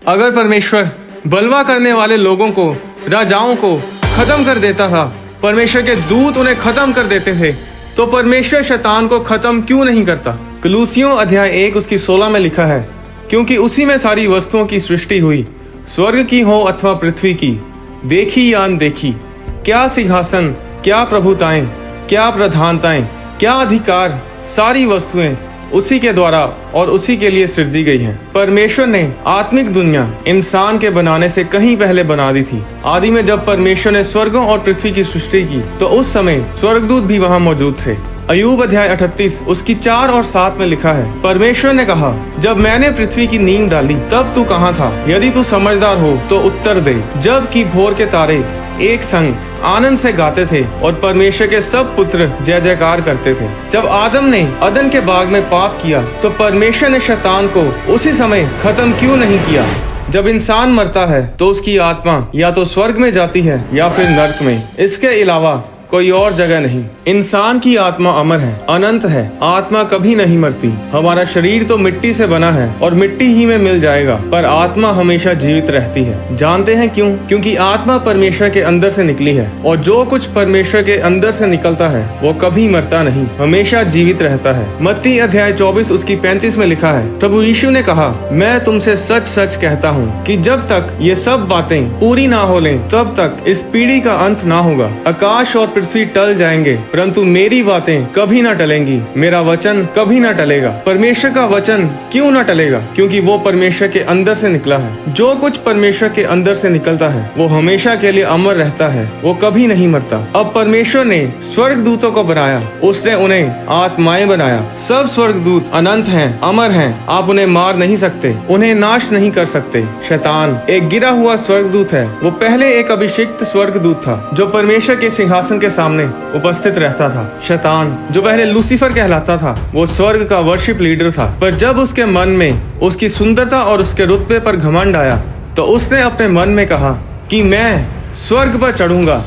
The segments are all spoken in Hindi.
अगर परमेश्वर बलवा करने वाले लोगों को, राजाओं को खत्म कर देता था, परमेश्वर के दूत उन्हें खत्म कर देते थे, तो परमेश्वर शैतान को खत्म क्यों नहीं करता? कलूसियों अध्याय 1 उसकी 16 में लिखा है, क्योंकि उसी में सारी वस्तुओं की सृष्टि हुई, स्वर्ग की हो अथवा पृथ्वी की, देखी या अनदेखी, क्या सिंहासन, क्या प्रभुताएं, क्या प्रधानताएं, क्या अधिकार, सारी वस्तुएं उसी के द्वारा और उसी के लिए सृजी गई हैं। परमेश्वर ने आत्मिक दुनिया इंसान के बनाने से कहीं पहले बना दी थी। आदि में जब परमेश्वर ने स्वर्गों और पृथ्वी की सृष्टि की, तो उस समय स्वर्गदूत भी वहां मौजूद थे। अय्यूब अध्याय 38 उसकी 4 और 7 में लिखा है, परमेश्वर ने कहा, जब मैंने पृथ्वी की नींव डाली तब तू कहाँ था? यदि तू समझदार हो तो उत्तर दे। जब कि भोर के तारे एक संग आनंद से गाते थे और परमेश्वर के सब पुत्र जय जयकार करते थे। जब आदम ने अदन के बाग में पाप किया, तो परमेश्वर ने शैतान को उसी समय खत्म क्यों नहीं किया? जब इंसान मरता है तो उसकी आत्मा या तो स्वर्ग में जाती है या फिर नर्क में। इसके अलावा कोई और जगह नहीं। इंसान की आत्मा अमर है, अनंत है, आत्मा कभी नहीं मरती। हमारा शरीर तो मिट्टी से बना है और मिट्टी ही में मिल जाएगा, पर आत्मा हमेशा जीवित रहती है। जानते हैं क्यों? क्योंकि आत्मा परमेश्वर के अंदर से निकली है, और जो कुछ परमेश्वर के अंदर से निकलता है वो कभी मरता नहीं, हमेशा जीवित रहता है। मत्ती अध्याय 24 उसकी 35 में लिखा है, प्रभु यीशु ने कहा, मैं तुमसे सच सच कहता हूँ कि जब तक ये सब बातें पूरी ना हो लें, तब तक इस पीढ़ी का अंत ना होगा। आकाश और पृथ्वी टल जाएंगे, परंतु मेरी बातें कभी ना टलेंगी, मेरा वचन कभी ना टलेगा। परमेश्वर का वचन क्यों ना टलेगा? क्योंकि वो परमेश्वर के अंदर से निकला है। जो कुछ परमेश्वर के अंदर से निकलता है वो हमेशा के लिए अमर रहता है, वो कभी नहीं मरता। अब परमेश्वर ने स्वर्ग दूतों को बनाया, उसने उन्हें आत्माएं बनाया। सब स्वर्ग दूत अनंत हैं, अमर हैं, आप उन्हें मार नहीं सकते, उन्हें नाश नहीं कर सकते। शैतान एक गिरा हुआ स्वर्ग दूत है। वो पहले एक अभिषिक्त स्वर्ग दूत था जो परमेश्वर के सिंहासन के सामने उपस्थित रहता था। शैतान जो पहले लूसीफर कहलाता था, वो स्वर्ग का वर्शिप लीडर था, पर जब उसके मन में उसकी सुंदरता और उसके रुतबे पर घमंड आया, तो उसने अपने मन में कहा कि मैं स्वर्ग पर चढ़ूंगा,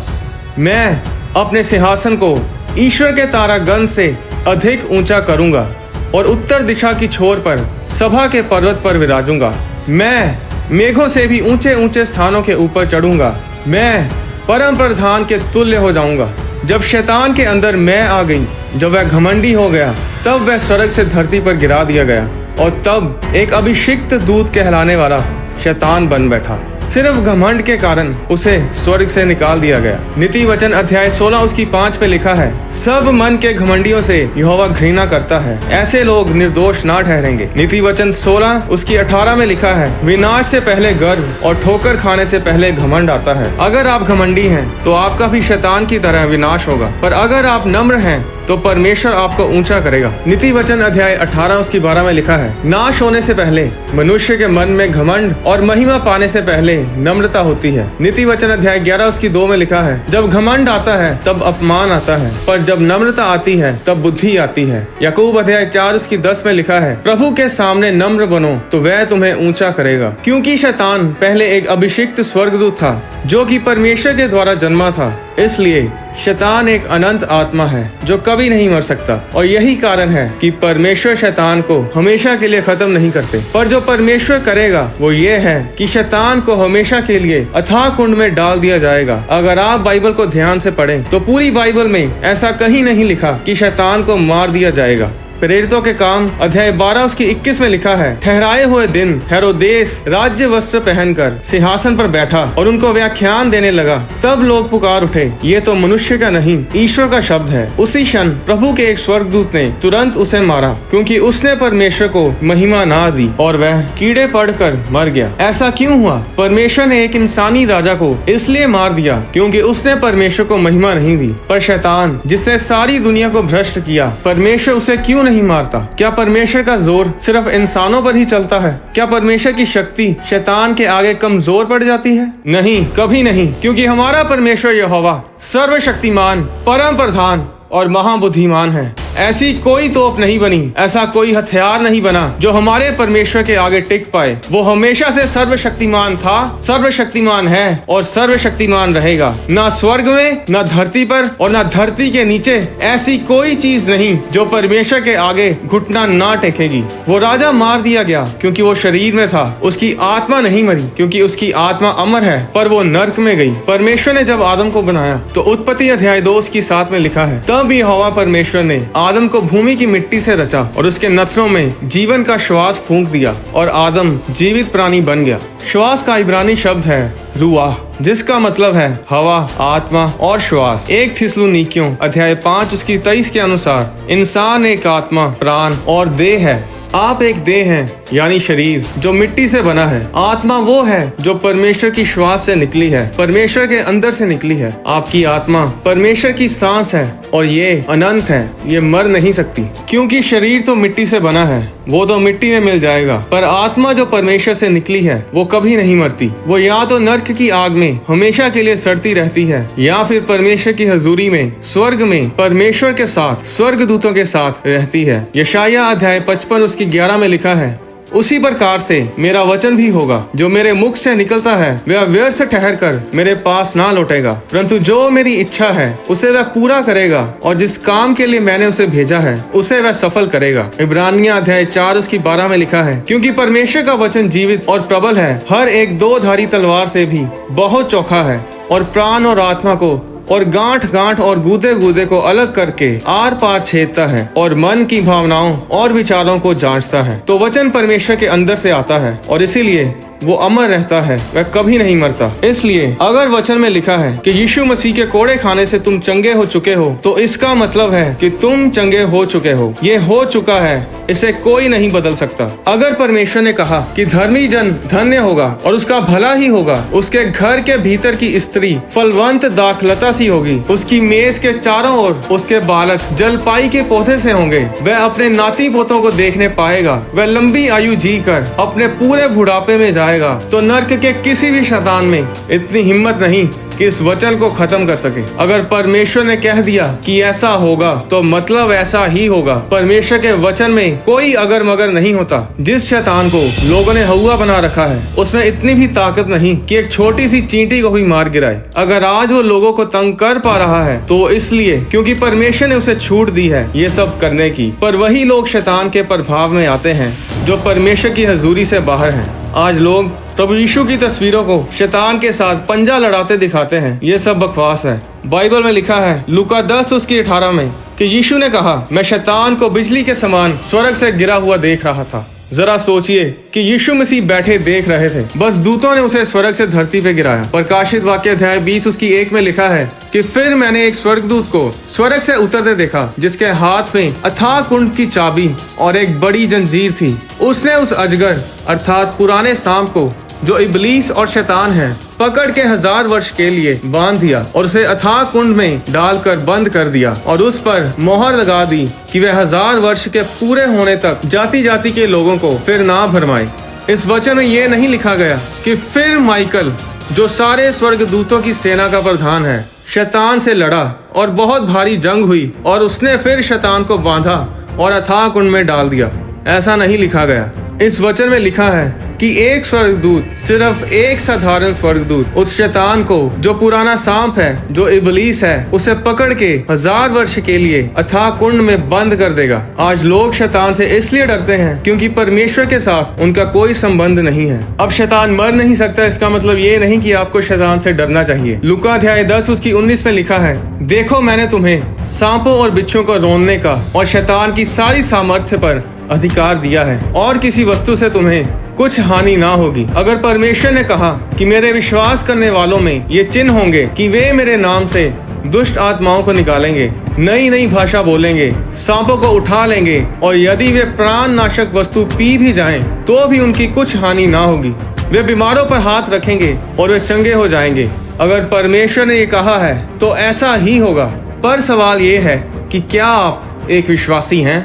मैं अपने सिंहासन को ईश्वर के तारागण से अधिक ऊंचा करूंगा और उत्तर दिशा की छोर पर सभा के पर्वत पर विराजूंगा। मैं मेघों से भी ऊंचे ऊंचे स्थानों के ऊपर चढ़ूंगा, मैं परम प्रधान के तुल्य हो जाऊंगा। जब शैतान के अंदर मैं आ गई, जब वह घमंडी हो गया, तब वह स्वर्ग से धरती पर गिरा दिया गया, और तब एक अभिषिक्त दूत कहलाने वाला शैतान बन बैठा। सिर्फ घमंड के कारण उसे स्वर्ग से निकाल दिया गया। नीति वचन अध्याय 16 उसकी 5 पे लिखा है, सब मन के घमंडियों से यहोवा घृणा करता है, ऐसे लोग निर्दोष ना ठहरेंगे। नीति वचन 16 उसकी 18 में लिखा है, विनाश से पहले गर्व और ठोकर खाने से पहले घमंड आता है। अगर आप घमंडी हैं तो आपका भी शैतान की तरह विनाश होगा, पर अगर आप नम्र हैं तो परमेश्वर आपको ऊंचा करेगा। नीति वचन अध्याय 18 उसकी 12 में लिखा है, नाश होने से पहले मनुष्य के मन में घमंड और महिमा पाने से पहले नम्रता होती है। नीति वचन अध्याय 11 उसकी 2 में लिखा है, जब घमंड आता है तब अपमान आता है, पर जब नम्रता आती है तब बुद्धि आती है। याकूब अध्याय 4 उसकी 10 में लिखा है, प्रभु के सामने नम्र बनो तो वह तुम्हें ऊंचा करेगा। क्योंकि शैतान पहले एक अभिषिक्त स्वर्गदूत था जो कि परमेश्वर के द्वारा जन्मा था, इसलिए शैतान एक अनंत आत्मा है जो कभी नहीं मर सकता, और यही कारण है कि परमेश्वर शैतान को हमेशा के लिए खत्म नहीं करते। पर जो परमेश्वर करेगा वो ये है कि शैतान को हमेशा के लिए अथाह कुंड में डाल दिया जाएगा। अगर आप बाइबल को ध्यान से पढ़ें तो पूरी बाइबल में ऐसा कहीं नहीं लिखा कि शैतान को मार दिया जाएगा। प्रेरितों के काम अध्याय 12 उसकी 21 में लिखा है, ठहराए हुए दिन हेरोदेस राज्य वस्त्र पहनकर सिंहासन पर बैठा और उनको व्याख्यान देने लगा। तब लोग पुकार उठे, ये तो मनुष्य का नहीं ईश्वर का शब्द है। उसी क्षण प्रभु के एक स्वर्गदूत ने तुरंत उसे मारा, क्योंकि उसने परमेश्वर को महिमा ना दी और वह कीड़े पड़कर मर गया। ऐसा क्यों हुआ? परमेश्वर ने एक इंसानी राजा को इसलिए मार दिया क्योंकि उसने परमेश्वर को महिमा नहीं दी। पर शैतान जिसने सारी दुनिया को भ्रष्ट किया, परमेश्वर उसे क्यों नहीं मारता? क्या परमेश्वर का जोर सिर्फ इंसानों पर ही चलता है? क्या परमेश्वर की शक्ति शैतान के आगे कमजोर पड़ जाती है? नहीं, कभी नहीं, क्योंकि हमारा परमेश्वर यहोवा सर्वशक्तिमान, परम प्रधान और महाबुद्धिमान है। ऐसी कोई तोप नहीं बनी, ऐसा कोई हथियार नहीं बना जो हमारे परमेश्वर के आगे टिक पाए। वो हमेशा से सर्वशक्तिमान था, सर्वशक्तिमान है और सर्वशक्तिमान रहेगा। ना स्वर्ग में, ना धरती पर और ना धरती के नीचे ऐसी कोई चीज नहीं जो परमेश्वर के आगे घुटना ना टेकेगी। वो राजा मार दिया गया क्योंकि वो शरीर में था, उसकी आत्मा नहीं मरी क्योंकि उसकी आत्मा अमर है, पर वो नर्क में गई। परमेश्वर ने जब आदम को बनाया तो उत्पत्ति अध्याय 2:7 में लिखा है, तब यहोवा परमेश्वर ने आदम को भूमि की मिट्टी से रचा और उसके नथनों में जीवन का श्वास फूंक दिया और आदम जीवित प्राणी बन गया। श्वास का इब्रानी शब्द है रूआह, जिसका मतलब है हवा, आत्मा और श्वास। 1 थिस्सलुनीकियों अध्याय 5:23 के अनुसार इंसान एक आत्मा, प्राण और देह है। आप एक देह हैं, यानी शरीर जो मिट्टी से बना है। आत्मा वो है जो परमेश्वर की श्वास से निकली है, परमेश्वर के अंदर से निकली है। आपकी आत्मा परमेश्वर की सांस है और ये अनंत है, ये मर नहीं सकती, क्योंकि शरीर तो मिट्टी से बना है, वो तो मिट्टी में मिल जाएगा। पर आत्मा जो परमेश्वर से निकली है वो कभी नहीं मरती। वो या तो नर्क की आग में हमेशा के लिए सड़ती रहती है या फिर परमेश्वर की हजूरी में स्वर्ग में परमेश्वर के साथ, स्वर्ग दूतों के साथ रहती है। यशाया अध्याय 55:11 में लिखा है, उसी प्रकार से मेरा वचन भी होगा, जो मेरे मुख से निकलता है वह व्यर्थ ठहर कर मेरे पास ना लौटेगा, परंतु जो मेरी इच्छा है उसे वह पूरा करेगा और जिस काम के लिए मैंने उसे भेजा है उसे वह सफल करेगा। इब्रानियन अध्याय 4:12 में लिखा है, क्योंकि परमेश्वर का वचन जीवित और प्रबल है, हर एक 2-धारी तलवार से भी बहुत चोखा है और प्राण और आत्मा को और गांठ गांठ और गूदे गूदे को अलग करके आर पार छेदता है और मन की भावनाओं और विचारों को जांचता है। तो वचन परमेश्वर के अंदर से आता है और इसीलिए वो अमर रहता है, वह कभी नहीं मरता। इसलिए अगर वचन में लिखा है कि यीशु मसीह के कोड़े खाने से तुम चंगे हो चुके हो, तो इसका मतलब है कि तुम चंगे हो चुके हो। ये हो चुका है, इसे कोई नहीं बदल सकता। अगर परमेश्वर ने कहा कि धर्मी जन धन्य होगा और उसका भला ही होगा, उसके घर के भीतर की स्त्री फलवंत दाखलता सी होगी, उसकी मेज के चारों ओर उसके बालक जलपाई के पौधे से होंगे, वह अपने नाती पोतों को देखने पाएगा, वह लंबी आयु जी कर अपने पूरे बुढ़ापे में जाएगा, तो नर्क के किसी भी शैतान में इतनी हिम्मत नहीं कि इस वचन को खत्म कर सके। अगर परमेश्वर ने कह दिया कि ऐसा होगा तो मतलब ऐसा ही होगा। परमेश्वर के वचन में कोई अगर मगर नहीं होता। जिस शैतान को लोगों ने हौवा बना रखा है उसमें इतनी भी ताकत नहीं कि एक छोटी सी चींटी को भी मार गिराए। अगर आज वो लोगों को तंग कर पा रहा है तो इसलिए क्योंकि परमेश्वर ने उसे छूट दी है ये सब करने की। पर वही लोग शैतान के प्रभाव में आते हैं जो परमेश्वर की हजूरी से बाहर हैं। आज लोग प्रभु यीशु की तस्वीरों को शैतान के साथ पंजा लड़ाते दिखाते हैं। ये सब बकवास है। बाइबल में लिखा है लूका 10:18 में कि यीशु ने कहा, मैं शैतान को बिजली के समान स्वर्ग से गिरा हुआ देख रहा था। जरा सोचिए कि यीशु मसीह बैठे देख रहे थे, बस दूतों ने उसे स्वर्ग से धरती पे गिराया। प्रकाशित वाक्य अध्याय 20:1 में लिखा है कि फिर मैंने एक स्वर्गदूत को स्वर्ग से उतरते देखा, जिसके हाथ में अथाह कुंड की चाबी और एक बड़ी जंजीर थी। उसने उस अजगर अर्थात पुराने सांप को, जो इबलीस और शैतान है, पकड़ के 1000 वर्ष के लिए बांध दिया और उसे अथाह कुंड में डालकर बंद कर दिया और उस पर मोहर लगा दी कि वह 1000 वर्ष के पूरे होने तक जाति जाति के लोगों को फिर ना भरमाए। इस वचन में ये नहीं लिखा गया कि फिर माइकल, जो सारे स्वर्गदूतों की सेना का प्रधान है, शैतान से लड़ा और बहुत भारी जंग हुई और उसने फिर शैतान को बांधा और अथाह कुंड में डाल दिया। ऐसा नहीं लिखा गया। इस वचन में लिखा है कि एक स्वर्गदूत, सिर्फ एक साधारण स्वर्गदूत, उस शैतान को, जो पुराना सांप है, जो इबलीस है, उसे पकड़ के 1000 वर्ष के लिए अथाह कुंड में बंद कर देगा। आज लोग शैतान से इसलिए डरते हैं क्योंकि परमेश्वर के साथ उनका कोई संबंध नहीं है। अब शैतान मर नहीं सकता, इसका मतलब ये नहीं कि आपको शैतान से डरना चाहिए। लूका अध्याय 10:19 में लिखा है, देखो मैंने तुम्हें सांपों और बिच्छों को रोनने का और शैतान की सारी सामर्थ्य पर अधिकार दिया है और किसी वस्तु से तुम्हें कुछ हानि ना होगी। अगर परमेश्वर ने कहा कि मेरे विश्वास करने वालों में ये चिन्ह होंगे कि वे मेरे नाम से दुष्ट आत्माओं को निकालेंगे, नई नई भाषा बोलेंगे, सांपों को उठा लेंगे और यदि वे प्राण नाशक वस्तु पी भी जाएं तो भी उनकी कुछ हानि ना होगी, वे बीमारों पर हाथ रखेंगे और वे चंगे हो जाएंगे। अगर परमेश्वर ने ये कहा है तो ऐसा ही होगा। पर सवाल ये है कि क्या आप एक विश्वासी हैं?